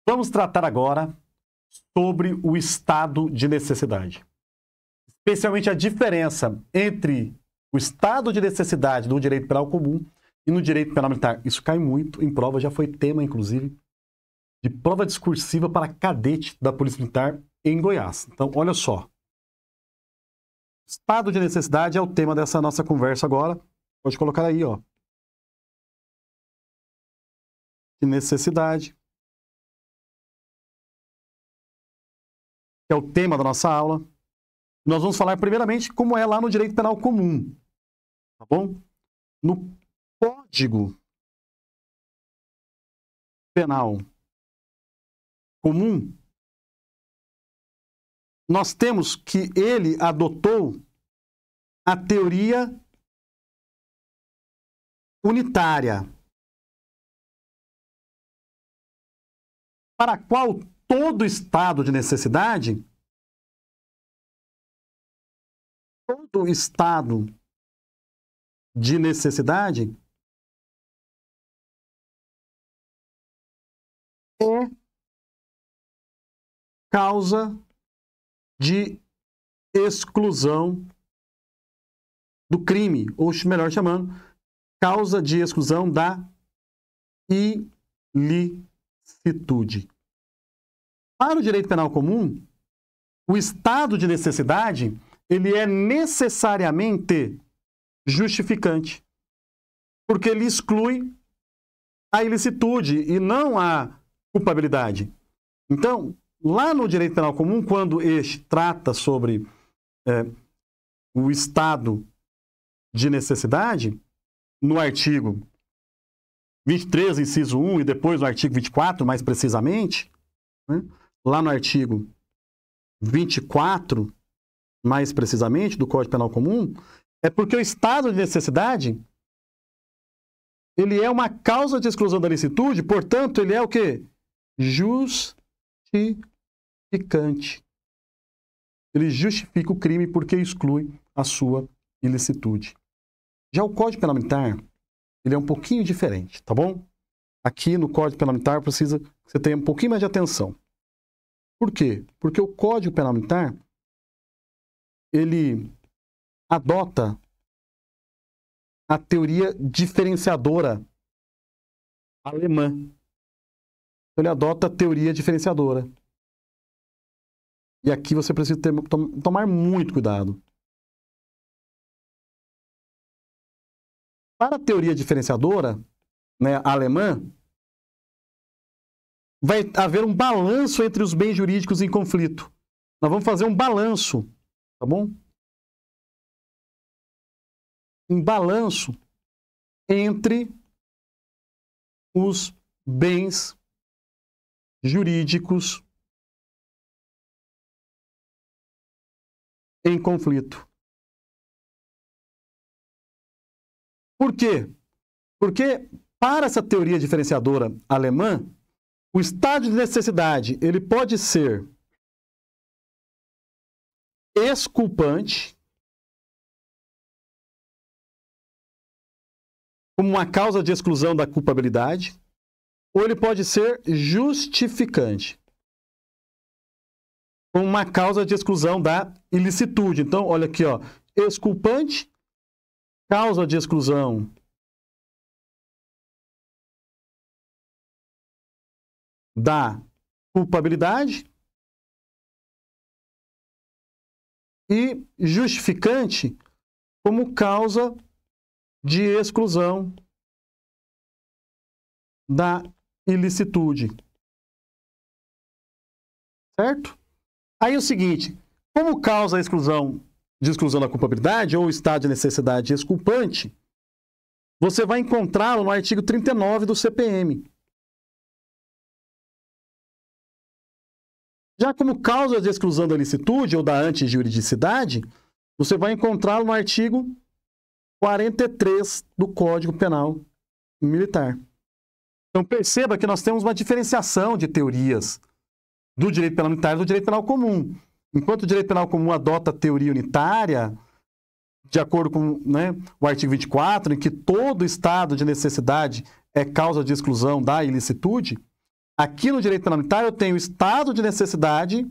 Vamos tratar agora sobre o estado de necessidade. Especialmente a diferença entre o estado de necessidade no direito penal comum e no direito penal militar. Isso cai muito em prova, já foi tema, inclusive, de prova discursiva para cadete da Polícia Militar em Goiás. Então, olha só. Estado de necessidade é o tema dessa nossa conversa agora. Pode colocar aí, ó. De necessidade. Que é o tema da nossa aula. Nós vamos falar primeiramente como é lá no direito penal comum. Tá bom? No Código Penal Comum, nós temos que ele adotou a teoria unitária, para a qual todo estado de necessidade, é causa de exclusão do crime, ou melhor chamando, causa de exclusão da ilicitude. Para o direito penal comum, o estado de necessidade, ele é necessariamente justificante, porque ele exclui a ilicitude e não a culpabilidade. Então, lá no direito penal comum, quando este trata sobre o estado de necessidade, no artigo 23, inciso 1, e depois no artigo 24, mais precisamente, né? Lá no artigo 24, mais precisamente, do Código Penal Comum, é porque o estado de necessidade, ele é uma causa de exclusão da ilicitude, portanto, ele é o quê? Justificante. Ele justifica o crime porque exclui a sua ilicitude. Já o Código Penal Militar, ele é um pouquinho diferente, tá bom? Aqui no Código Penal Militar precisa que você tenha um pouquinho mais de atenção. Por quê? Porque o Código Penal Militar, ele adota a teoria diferenciadora alemã. Ele adota a teoria diferenciadora. E aqui você precisa tomar muito cuidado. Para a teoria diferenciadora, né, alemã, vai haver um balanço entre os bens jurídicos em conflito. Nós vamos fazer um balanço, tá bom? Um balanço entre os bens jurídicos em conflito. Por quê? Porque para essa teoria diferenciadora alemã, o estado de necessidade, ele pode ser exculpante, como uma causa de exclusão da culpabilidade, ou ele pode ser justificante, como uma causa de exclusão da ilicitude. Então, olha aqui, ó, exculpante, causa de exclusão da culpabilidade e justificante como causa de exclusão da ilicitude. Certo? Aí é o seguinte, como causa a exclusão da culpabilidade ou estado de necessidade exculpante, você vai encontrá-lo no artigo 39 do CPM. Já como causa de exclusão da ilicitude ou da antijuridicidade, você vai encontrá-lo no artigo 43 do Código Penal Militar. Então perceba que nós temos uma diferenciação de teorias do direito penal militar e do direito penal comum. Enquanto o direito penal comum adota a teoria unitária, de acordo com, né, o artigo 24, em que todo estado de necessidade é causa de exclusão da ilicitude, Aqui no direito penal militar eu tenho estado de necessidade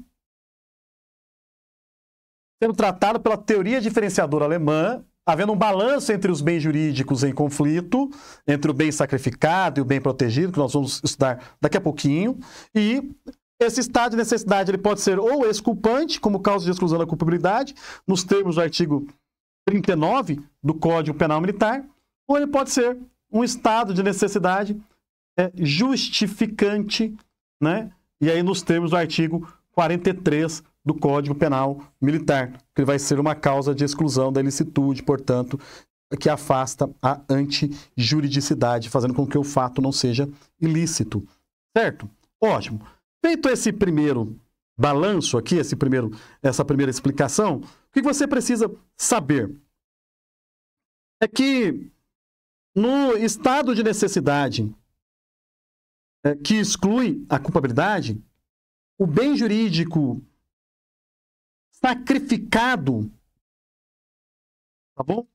sendo tratado pela teoria diferenciadora alemã, havendo um balanço entre os bens jurídicos em conflito, entre o bem sacrificado e o bem protegido, que nós vamos estudar daqui a pouquinho, e esse estado de necessidade ele pode ser ou exculpante, como causa de exclusão da culpabilidade, nos termos do artigo 39 do Código Penal Militar, ou ele pode ser um estado de necessidade justificante, né? E aí nos termos do artigo 43 do Código Penal Militar, que vai ser uma causa de exclusão da ilicitude, portanto, que afasta a antijuridicidade, fazendo com que o fato não seja ilícito. Certo? Ótimo. Feito esse primeiro balanço aqui, essa primeira explicação, o que você precisa saber? É que no estado de necessidade que exclui a culpabilidade, o bem jurídico sacrificado, tá bom?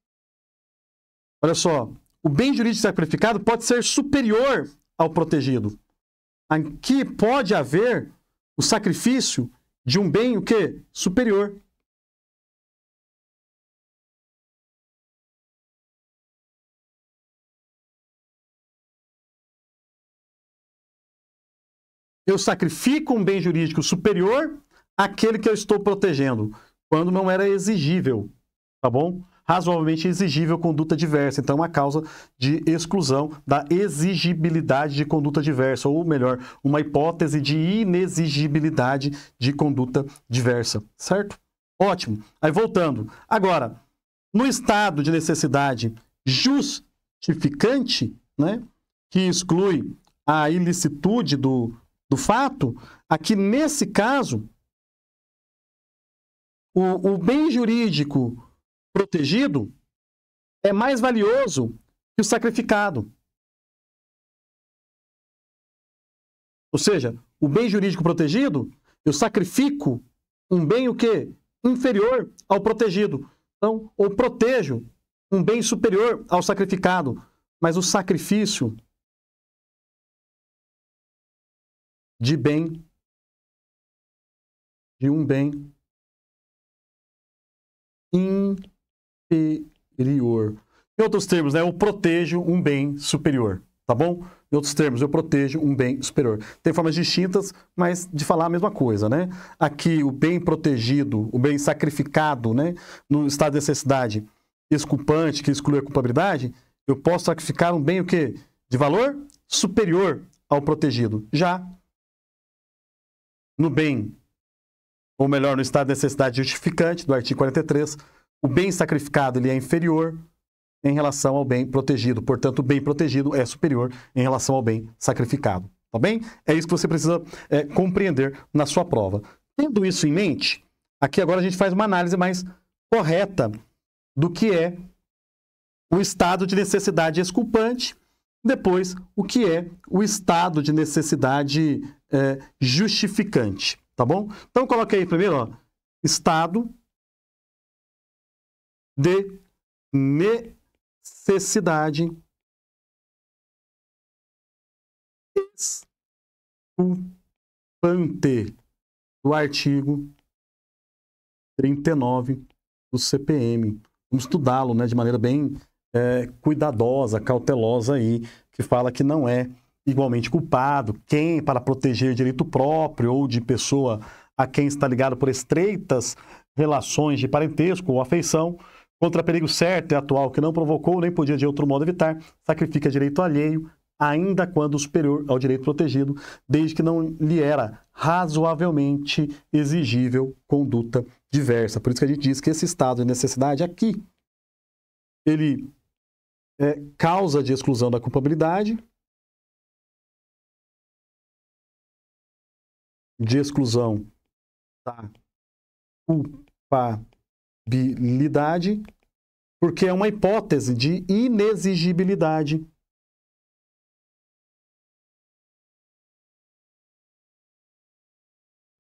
Olha só, o bem jurídico sacrificado pode ser superior ao protegido. Aqui pode haver o sacrifício de um bem, o quê? Superior. Eu sacrifico um bem jurídico superior àquele que eu estou protegendo, quando não era exigível, tá bom? Razoavelmente exigível conduta diversa. Então, uma causa de exclusão da exigibilidade de conduta diversa, ou melhor, uma hipótese de inexigibilidade de conduta diversa, certo? Ótimo. Aí, voltando. Agora, no estado de necessidade justificante, né, que exclui a ilicitude do fato, aqui nesse caso, o bem jurídico protegido é mais valioso que o sacrificado. Ou seja, o bem jurídico protegido, eu sacrifico um bem o quê? Inferior ao protegido. Então, ou protejo um bem superior ao sacrificado. Mas o sacrifício de um bem inferior. Em outros termos, né, eu protejo um bem superior, tá bom? Em outros termos, eu protejo um bem superior. Tem formas distintas, mas de falar a mesma coisa, né? Aqui, o bem protegido, o bem sacrificado, né, no estado de necessidade exculpante, que exclui a culpabilidade, eu posso sacrificar um bem o quê? De valor superior ao protegido. Já no bem, ou melhor, no estado de necessidade justificante, do artigo 43, o bem sacrificado ele é inferior em relação ao bem protegido. Portanto, o bem protegido é superior em relação ao bem sacrificado. Tá bem? É isso que você precisa compreender na sua prova. Tendo isso em mente, aqui agora a gente faz uma análise mais correta do que é o estado de necessidade exculpante, depois o que é o estado de necessidade justificante. Tá bom? Então, coloquei aí primeiro, ó, estado de necessidade exculpante do artigo 39 do CPM. Vamos estudá-lo, né, de maneira bem cuidadosa, cautelosa aí, que fala que não é igualmente culpado quem, para proteger direito próprio ou de pessoa a quem está ligado por estreitas relações de parentesco ou afeição, contra perigo certo e atual que não provocou nem podia de outro modo evitar, sacrifica direito alheio, ainda quando superior ao direito protegido, desde que não lhe era razoavelmente exigível conduta diversa. Por isso que a gente diz que esse estado de necessidade aqui, ele é causa de exclusão da culpabilidade, de exclusão da culpabilidade, porque é uma hipótese de inexigibilidade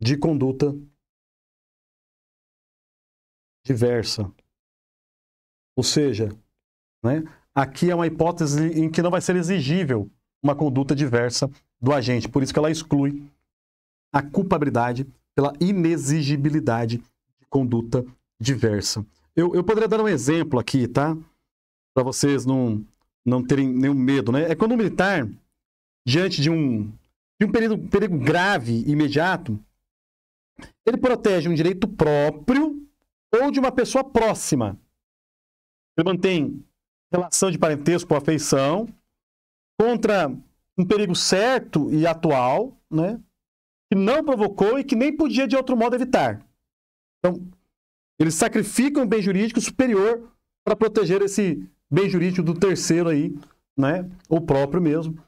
de conduta diversa. Ou seja, né, aqui é uma hipótese em que não vai ser exigível uma conduta diversa do agente. Por isso que ela exclui a culpabilidade pela inexigibilidade de conduta diversa. Eu poderia dar um exemplo aqui, tá? Para vocês não terem nenhum medo, né? É quando o militar, diante de um perigo grave e imediato, ele protege um direito próprio ou de uma pessoa próxima. Ele mantém relação de parentesco ou afeição contra um perigo certo e atual, né? Que não provocou e que nem podia de outro modo evitar. Então, eles sacrificam o bem jurídico superior para proteger esse bem jurídico do terceiro aí, né? Ou próprio mesmo,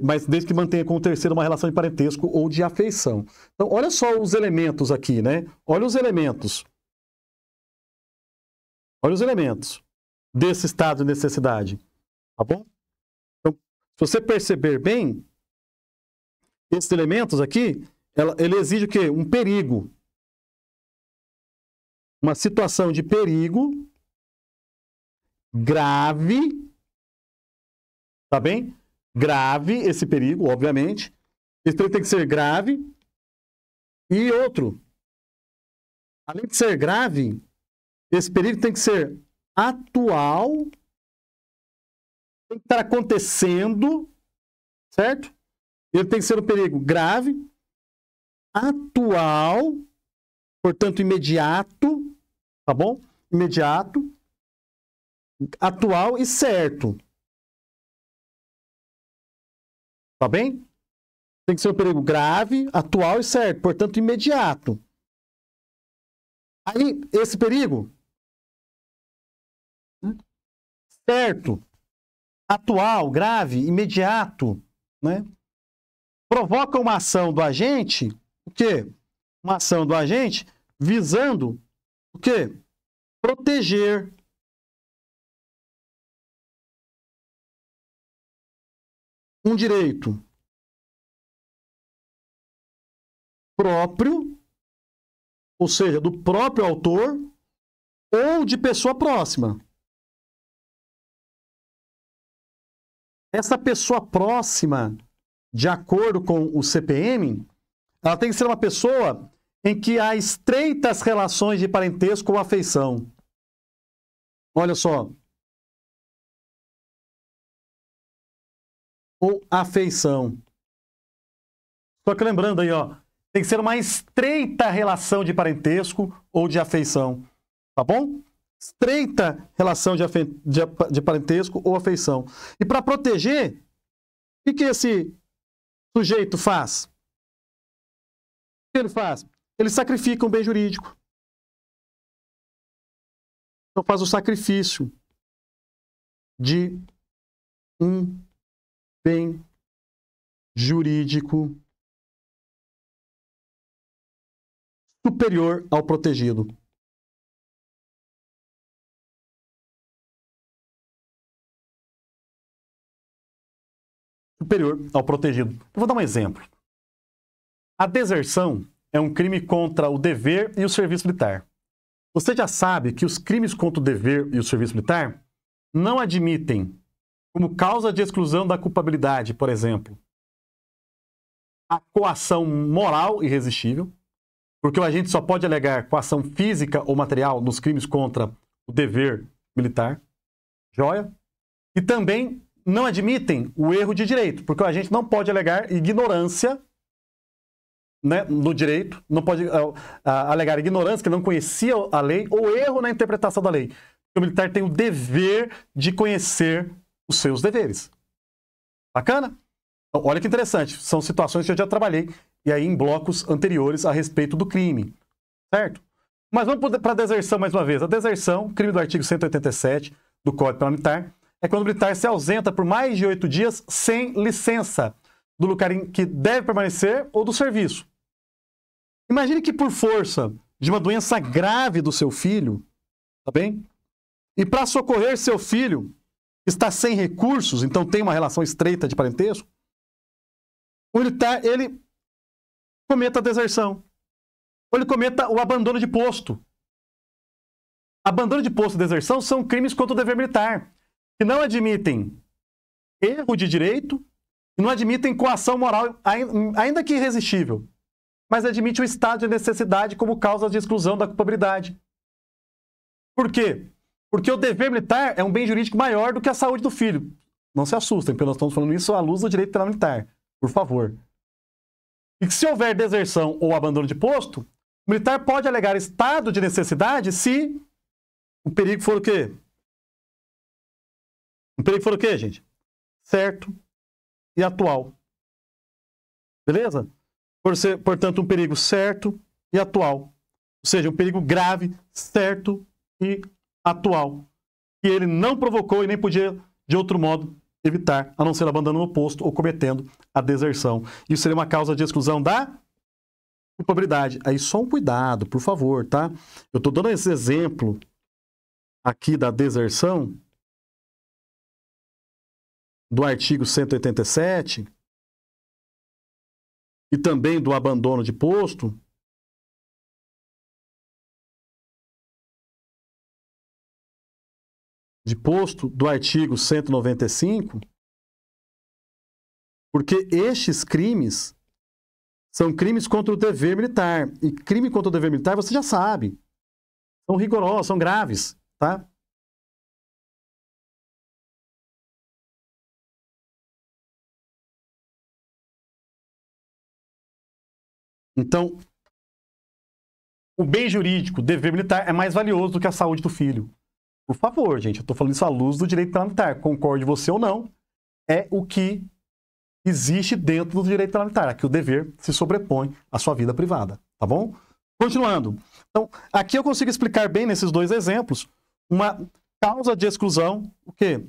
mas desde que mantenha com o terceiro uma relação de parentesco ou de afeição. Então, olha só os elementos aqui, né? Olha os elementos. Olha os elementos desse estado de necessidade, tá bom? Então, se você perceber bem, esses elementos aqui, ele exige o quê? Um perigo. Uma situação de perigo grave, tá bem? Grave esse perigo, obviamente. Esse perigo tem que ser grave. E outro, além de ser grave, esse perigo tem que ser atual, tem que estar acontecendo, certo? Ele tem que ser um perigo grave, atual, portanto imediato, tá bom? Imediato, atual e certo. Tá bem? Tem que ser um perigo grave, atual e certo, portanto imediato. Aí, esse perigo, certo, atual, grave, imediato, né? Provoca uma ação do agente, o quê? Uma ação do agente visando o quê? Proteger um direito próprio, ou seja, do próprio autor ou de pessoa próxima. Essa pessoa próxima, de acordo com o CPM, ela tem que ser uma pessoa em que há estreitas relações de parentesco ou afeição. Olha só. Ou afeição. Só que lembrando aí, ó, tem que ser uma estreita relação de parentesco ou de afeição. Tá bom? Estreita relação de parentesco ou afeição. E para proteger, o que esse sujeito faz? O que ele faz? Ele sacrifica um bem jurídico. Então faz o sacrifício de um bem jurídico superior ao protegido. Superior ao protegido. Eu vou dar um exemplo. A deserção é um crime contra o dever e o serviço militar. Você já sabe que os crimes contra o dever e o serviço militar não admitem, como causa de exclusão da culpabilidade, por exemplo, a coação moral irresistível, porque o agente só pode alegar coação física ou material nos crimes contra o dever militar. Joia? E também não admitem o erro de direito, porque o agente não pode alegar ignorância, né, no direito, não pode alegar ignorância, que não conhecia a lei, ou erro na interpretação da lei. O militar tem o dever de conhecer os seus deveres. Bacana? Então, olha que interessante, são situações que eu já trabalhei e aí em blocos anteriores a respeito do crime, certo? Mas vamos para a deserção mais uma vez. A deserção, crime do artigo 187 do Código Penal Militar, é quando o militar se ausenta por mais de 8 dias sem licença do lugar em que deve permanecer ou do serviço. Imagine que por força de uma doença grave do seu filho, tá bem? E para socorrer seu filho, está sem recursos, então tem uma relação estreita de parentesco, o militar, ele cometa a deserção. Ou ele cometa o abandono de posto. Abandono de posto e deserção são crimes contra o dever militar, que não admitem erro de direito e não admitem coação moral, ainda que irresistível, mas admite o estado de necessidade como causa de exclusão da culpabilidade. Por quê? Porque o dever militar é um bem jurídico maior do que a saúde do filho. Não se assustem, porque nós estamos falando isso à luz do direito penal militar, por favor. E que se houver deserção ou abandono de posto, o militar pode alegar estado de necessidade se o perigo for o quê? O perigo for o quê, gente? Certo e atual. Beleza? Por ser, portanto, um perigo certo e atual. Ou seja, um perigo grave, certo e atual. Que ele não provocou e nem podia, de outro modo, evitar, a não ser abandonando o posto ou cometendo a deserção. Isso seria uma causa de exclusão da culpabilidade. Aí só um cuidado, por favor, tá? Eu estou dando esse exemplo aqui da deserção do artigo 187 e também do abandono de posto, do artigo 195, porque estes crimes são crimes contra o dever militar. E crime contra o dever militar, você já sabe, são rigorosos, são graves, tá? Então, o bem jurídico, dever militar, é mais valioso do que a saúde do filho. Por favor, gente, eu estou falando isso à luz do direito penal militar. Concorde você ou não, é o que existe dentro do direito penal militar. Aqui o dever se sobrepõe à sua vida privada, tá bom? Continuando. Então, aqui eu consigo explicar bem nesses dois exemplos uma causa de exclusão, o quê?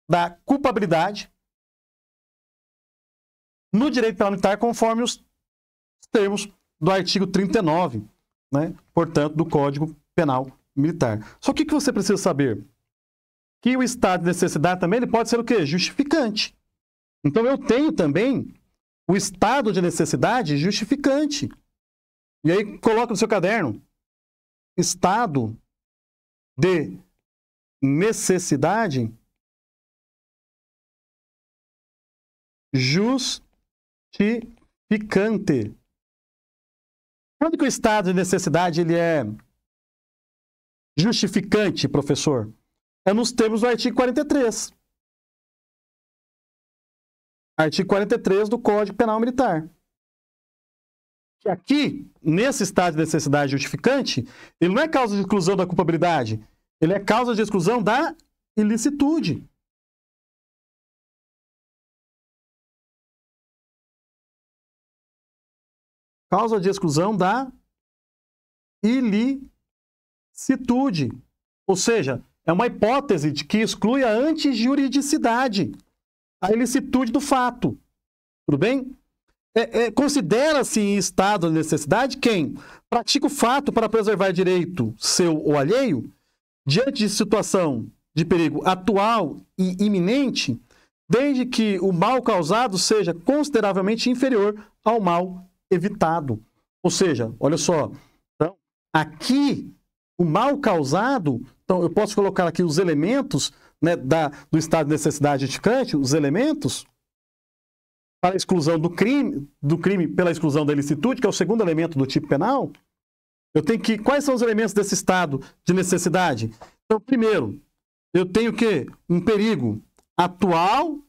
Da culpabilidade no direito penal militar, conforme os termos do artigo 39, né? Portanto, do Código Penal Militar. Só que o que você precisa saber? Que o estado de necessidade também ele pode ser o quê? Justificante. Então, eu tenho também o estado de necessidade justificante. E aí, coloca no seu caderno. Estado de necessidade justificante. Quando que o estado de necessidade ele é justificante, professor? É nos termos do artigo 43. Artigo 43 do Código Penal Militar. Que aqui, nesse estado de necessidade justificante, ele não é causa de exclusão da culpabilidade, ele é causa de exclusão da ilicitude. Causa de exclusão da ilicitude. Ou seja, é uma hipótese de que exclui a antijuridicidade, a ilicitude do fato. Tudo bem? Considera-se em estado de necessidade quem pratica o fato para preservar direito seu ou alheio, diante de situação de perigo atual e iminente, desde que o mal causado seja consideravelmente inferior ao mal evitado. Ou seja, olha só, então, aqui o mal causado, então eu posso colocar aqui os elementos, né, do estado de necessidade justificante, os elementos para a exclusão do crime pela exclusão da ilicitude, que é o segundo elemento do tipo penal. Eu tenho que... Quais são os elementos desse estado de necessidade? Então, primeiro, eu tenho o quê? Um perigo atual.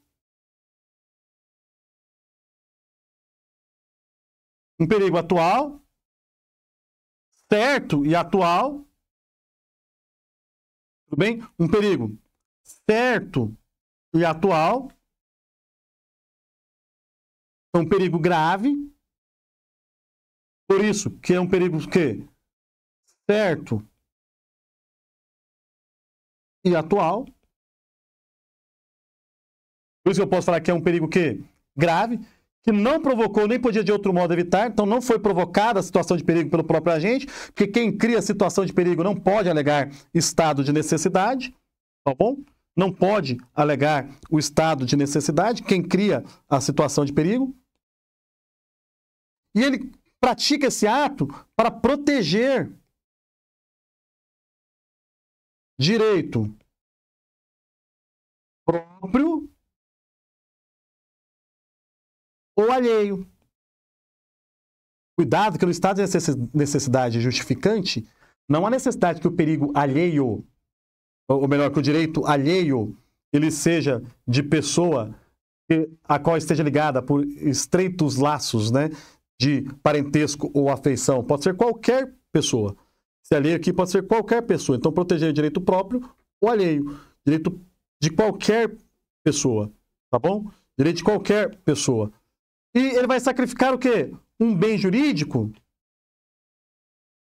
Um perigo atual, certo e atual. Tudo bem? Um perigo certo e atual. É um perigo grave. Por isso, que é um perigo que certo e atual. Por isso que eu posso falar que é um perigo que grave, que não provocou nem podia de outro modo evitar, então não foi provocada a situação de perigo pelo próprio agente, porque quem cria a situação de perigo não pode alegar estado de necessidade, tá bom? Não pode alegar o estado de necessidade, quem cria a situação de perigo. E ele pratica esse ato para proteger direito próprio ou alheio. Cuidado que no estado de necessidade justificante, não há necessidade que o perigo alheio, ou melhor, que o direito alheio, ele seja de pessoa a qual esteja ligada por estreitos laços, né, de parentesco ou afeição. Pode ser qualquer pessoa. Se alheio aqui pode ser qualquer pessoa. Então, proteger o direito próprio ou alheio. Direito de qualquer pessoa, tá bom? Direito de qualquer pessoa. E ele vai sacrificar o quê? Um bem jurídico?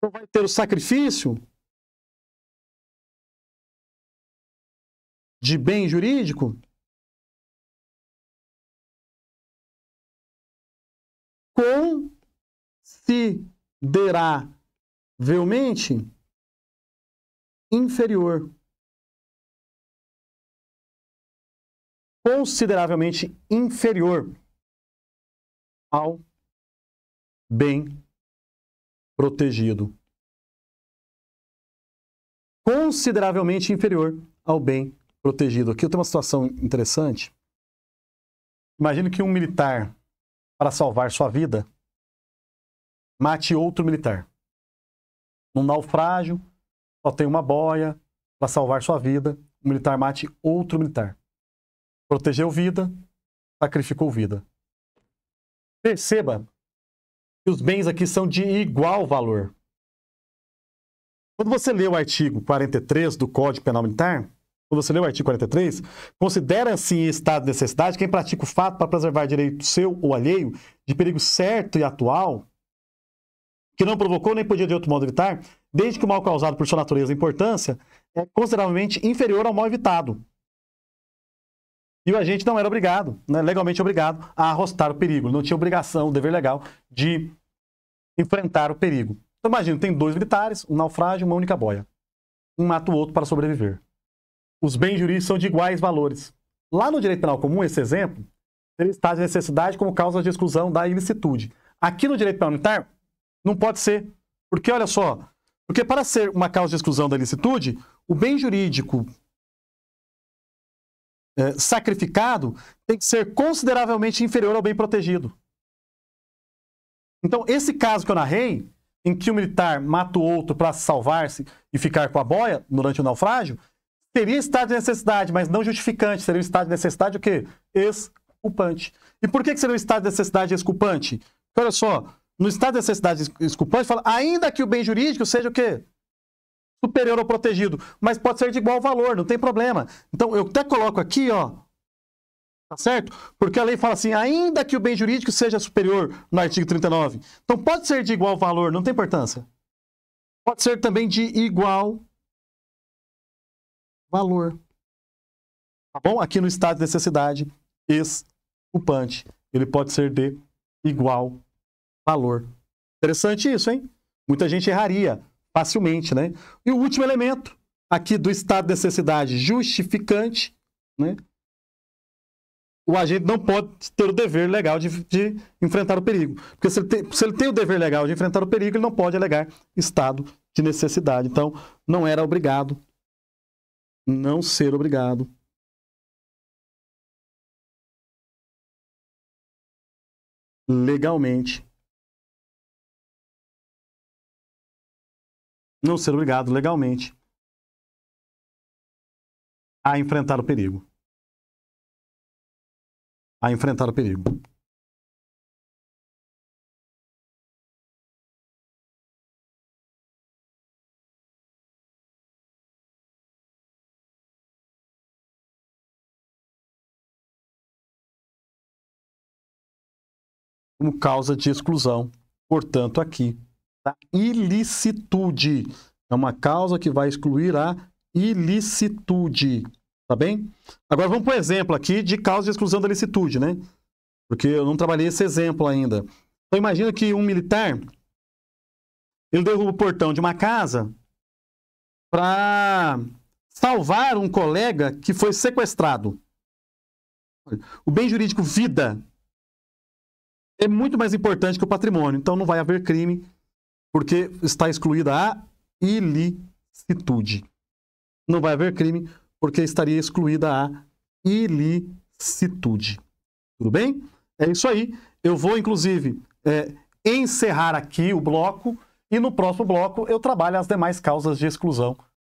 Ou vai ter o sacrifício de bem jurídico? Consideravelmente inferior. Consideravelmente inferior ao bem protegido. Consideravelmente inferior ao bem protegido. Aqui eu tenho uma situação interessante. Imagine que um militar, para salvar sua vida, mate outro militar. Num naufrágio, só tem uma boia, para salvar sua vida, o militar mate outro militar. Protegeu vida, sacrificou vida. Perceba que os bens aqui são de igual valor. Quando você lê o artigo 43 do Código Penal Militar, quando você lê o artigo 43, considera-se em estado de necessidade quem pratica o fato para preservar direito seu ou alheio de perigo certo e atual, que não provocou nem podia de outro modo evitar, desde que o mal causado por sua natureza e importância é consideravelmente inferior ao mal evitado. E o agente não era obrigado, né, legalmente obrigado, a arrostar o perigo. Ele não tinha obrigação, dever legal, de enfrentar o perigo. Então imagina, tem dois militares, um naufrágio, uma única boia. Um mata o outro para sobreviver. Os bens jurídicos são de iguais valores. Lá no direito penal comum, esse exemplo, ele está de necessidade como causa de exclusão da ilicitude. Aqui no direito penal militar, não pode ser. Porque, olha só, porque para ser uma causa de exclusão da ilicitude, o bem jurídico sacrificado tem que ser consideravelmente inferior ao bem protegido. Então, esse caso que eu narrei, em que o militar mata o outro para salvar-se e ficar com a boia durante o naufrágio, seria estado de necessidade, mas não justificante. Seria um estado de necessidade o quê? Exculpante. E por que seria um estado de necessidade exculpante? Porque, olha só, no estado de necessidade exculpante, fala, ainda que o bem jurídico seja o quê? Superior ao protegido, mas pode ser de igual valor, não tem problema. Então, eu até coloco aqui, ó, tá certo? Porque a lei fala assim, ainda que o bem jurídico seja superior, no artigo 39. Então, pode ser de igual valor, não tem importância. Pode ser também de igual valor. Tá bom? Aqui no estado de necessidade exculpante, ele pode ser de igual valor. Interessante isso, hein? Muita gente erraria facilmente, né? E o último elemento aqui do estado de necessidade justificante, né? O agente não pode ter o dever legal de enfrentar o perigo. Porque se ele tem o dever legal de enfrentar o perigo, ele não pode alegar estado de necessidade. Então, não era obrigado, não ser obrigado legalmente, não ser obrigado legalmente a enfrentar o perigo. A enfrentar o perigo. Como causa de exclusão, portanto, aqui, da ilicitude. É uma causa que vai excluir a ilicitude. Tá bem? Agora vamos para o exemplo aqui de causa de exclusão da ilicitude, né? Porque eu não trabalhei esse exemplo ainda. Então imagina que um militar, ele derruba o portão de uma casa para salvar um colega que foi sequestrado. O bem jurídico vida é muito mais importante que o patrimônio. Então não vai haver crime porque está excluída a ilicitude. Não vai haver crime porque estaria excluída a ilicitude. Tudo bem? É isso aí. Eu vou, inclusive, encerrar aqui o bloco e no próximo bloco eu trabalho as demais causas de exclusão